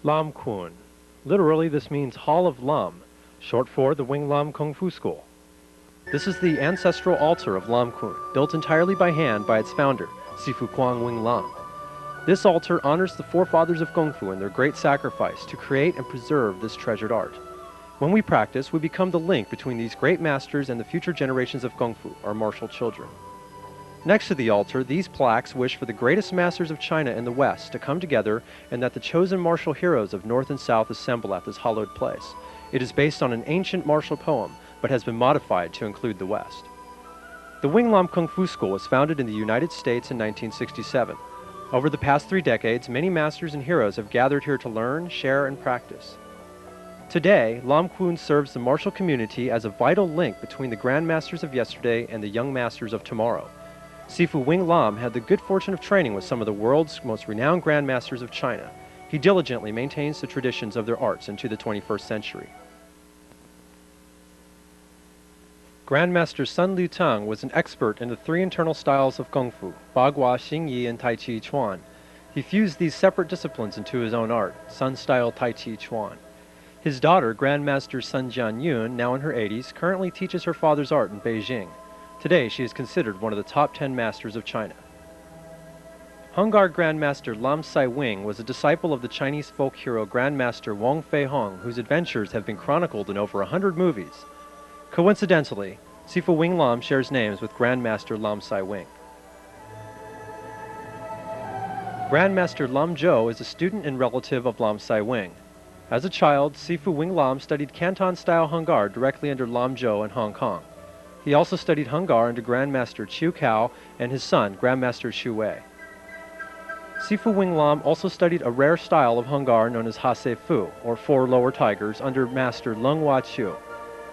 Lam Kun. Literally, this means Hall of Lam, short for the Wing Lam Kung Fu School. This is the ancestral altar of Lam Kun, built entirely by hand by its founder, Sifu Kwang Wing Lam. This altar honors the forefathers of Kung Fu and their great sacrifice to create and preserve this treasured art. When we practice, we become the link between these great masters and the future generations of Kung Fu, our martial children. Next to the altar, these plaques wish for the greatest masters of China and the West to come together and that the chosen martial heroes of North and South assemble at this hallowed place. It is based on an ancient martial poem, but has been modified to include the West. The Wing Lam Kung Fu School was founded in the United States in 1967. Over the past 3 decades, many masters and heroes have gathered here to learn, share, and practice. Today, Lam Kun serves the martial community as a vital link between the grandmasters of yesterday and the young masters of tomorrow. Sifu Wing Lam had the good fortune of training with some of the world's most renowned grandmasters of China. He diligently maintains the traditions of their arts into the 21st century. Grandmaster Sun Lutang was an expert in the 3 internal styles of Kung Fu, Bagua, Xingyi, and Tai Chi Chuan. He fused these separate disciplines into his own art, Sun-style Tai Chi Chuan. His daughter, Grandmaster Sun Jianyun, now in her 80s, currently teaches her father's art in Beijing. Today, she is considered one of the top 10 masters of China. Hung Gar Grandmaster Lam Sai Wing was a disciple of the Chinese folk hero Grandmaster Wang Fei Hong, whose adventures have been chronicled in over 100 movies. Coincidentally, Sifu Wing Lam shares names with Grandmaster Lam Sai Wing. Grandmaster Lam Zhou is a student and relative of Lam Sai Wing. As a child, Sifu Wing Lam studied Canton-style Hung Gar directly under Lam Zhou in Hong Kong. He also studied Hung Gar under Grandmaster Chiu Kao and his son, Grandmaster Xu Wei. Sifu Wing Lam also studied a rare style of Hung Gar known as Ha Se Fu, or 4 lower tigers, under Master Leng Hua Chu.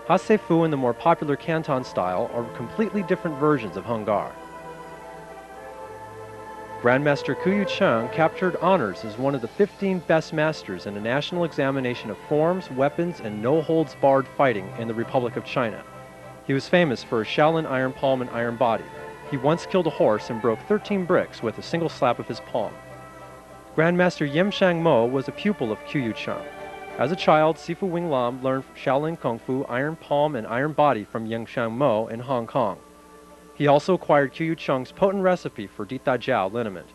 Ha Se Fu and the more popular Canton style are completely different versions of Hung Gar. Grandmaster Kuyu Cheng captured honors as one of the 15 best masters in a national examination of forms, weapons, and no-holds-barred fighting in the Republic of China. He was famous for his Shaolin iron palm and iron body. He once killed a horse and broke 13 bricks with a single slap of his palm. Grandmaster Yim Shang Mo was a pupil of Kuyu Cheng. As a child, Sifu Wing Lam learned Shaolin Kung Fu, iron palm, and iron body from Yim Shang Mo in Hong Kong. He also acquired Kuyu Cheng's potent recipe for Dita Jiao liniment.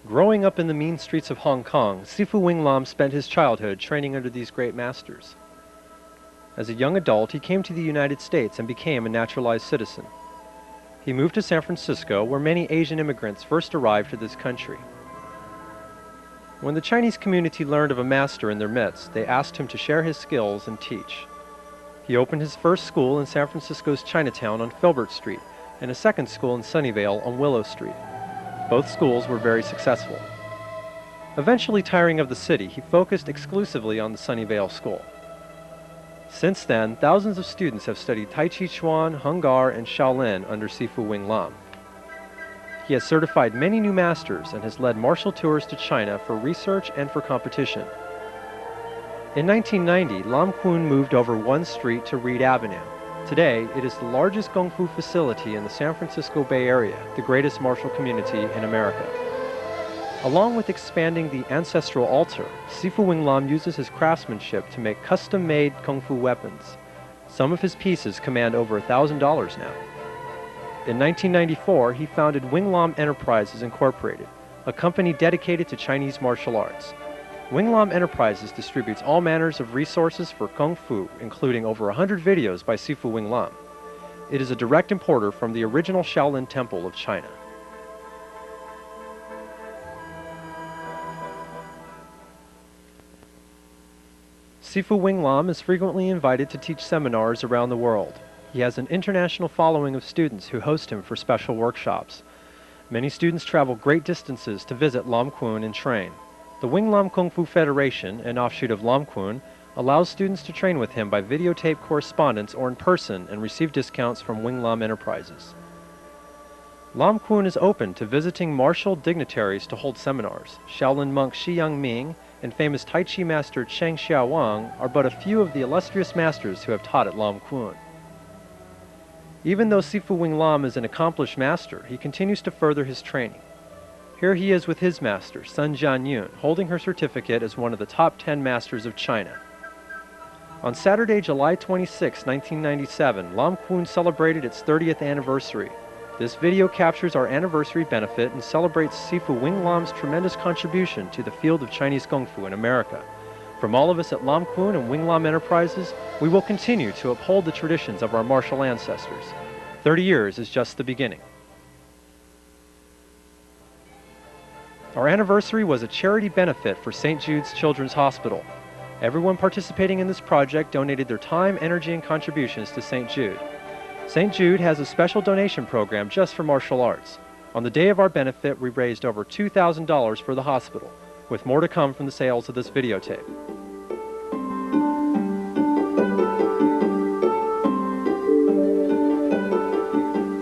Growing up in the mean streets of Hong Kong, Sifu Wing Lam spent his childhood training under these great masters. As a young adult, he came to the United States and became a naturalized citizen. He moved to San Francisco, where many Asian immigrants first arrived to this country. When the Chinese community learned of a master in their midst, they asked him to share his skills and teach. He opened his first school in San Francisco's Chinatown on Filbert Street, and a second school in Sunnyvale on Willow Street. Both schools were very successful. Eventually tiring of the city, he focused exclusively on the Sunnyvale School. Since then, thousands of students have studied Tai Chi Chuan, Hung Gar, and Shaolin under Sifu Wing Lam. He has certified many new masters and has led martial tours to China for research and for competition. In 1990, Lam Kun moved over 1 street to Reed Avenue. Today, it is the largest Kung Fu facility in the San Francisco Bay Area, the greatest martial community in America. Along with expanding the ancestral altar, Sifu Wing Lam uses his craftsmanship to make custom-made Kung Fu weapons. Some of his pieces command over $1,000 now. In 1994, he founded Wing Lam Enterprises Incorporated, a company dedicated to Chinese martial arts. Wing Lam Enterprises distributes all manners of resources for Kung Fu, including over 100 videos by Sifu Wing Lam. It is a direct importer from the original Shaolin Temple of China. Sifu Wing Lam is frequently invited to teach seminars around the world. He has an international following of students who host him for special workshops. Many students travel great distances to visit Lam Kun and train. The Wing Lam Kung Fu Federation, an offshoot of Lam Kun, allows students to train with him by videotape correspondence or in person and receive discounts from Wing Lam Enterprises. Lam Kun is open to visiting martial dignitaries to hold seminars. Shaolin monk Shi Yang Ming and famous Tai Chi master Cheng Xiaowang are but a few of the illustrious masters who have taught at Lam Kun. Even though Sifu Wing Lam is an accomplished master, he continues to further his training. Here he is with his master, Sun Jianyun, holding her certificate as one of the top 10 masters of China. On Saturday, July 26, 1997, Lam Kun celebrated its 30th anniversary. This video captures our anniversary benefit and celebrates Sifu Wing Lam's tremendous contribution to the field of Chinese Kung Fu in America. From all of us at Lam Kun and Wing Lam Enterprises, we will continue to uphold the traditions of our martial ancestors. 30 years is just the beginning. Our anniversary was a charity benefit for St. Jude's Children's Hospital. Everyone participating in this project donated their time, energy, and contributions to St. Jude. St. Jude has a special donation program just for martial arts. On the day of our benefit, we raised over $2,000 for the hospital, with more to come from the sales of this videotape.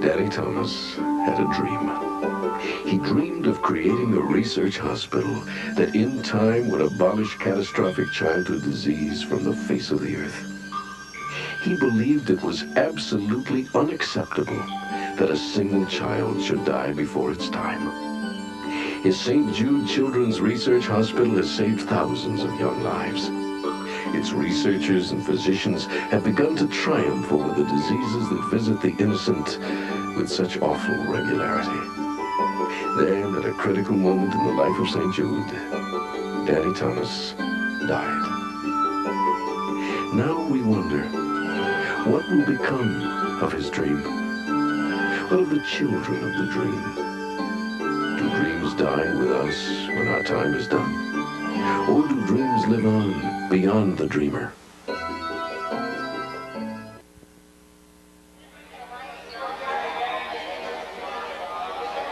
Danny Thomas had a dream. He dreamed of creating a research hospital that in time would abolish catastrophic childhood disease from the face of the earth. He believed it was absolutely unacceptable that a single child should die before its time. His St. Jude Children's Research Hospital has saved thousands of young lives. Its researchers and physicians have begun to triumph over the diseases that visit the innocent with such awful regularity. Then, at a critical moment in the life of St. Jude, Danny Thomas died. Now we wonder, what will become of his dream? What of the children of the dream? Do dreams die with us when our time is done? Or do dreams live on beyond the dreamer?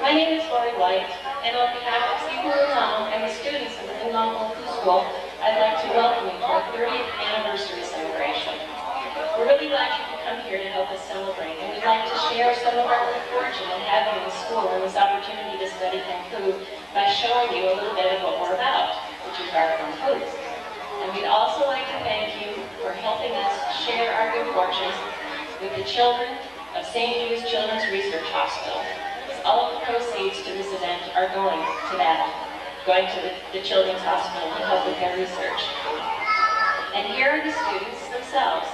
My name is Lori White, and on behalf of Sifu Wing Lam and the students of the Wing Lam Kung Fu School, I'd like to welcome you to our 30th anniversary celebration. We're really glad you could come here to help us celebrate, and we'd like to share some of our good fortune in having you in the school and this opportunity to study Kung Fu by showing you a little bit of what we're about, which is our Kung Fu. And we'd also like to thank you for helping us share our good fortunes with the children of St. Jude's Children's Research Hospital. All of the proceeds to this event are going to the Children's Hospital to help with their research. And here are the students themselves.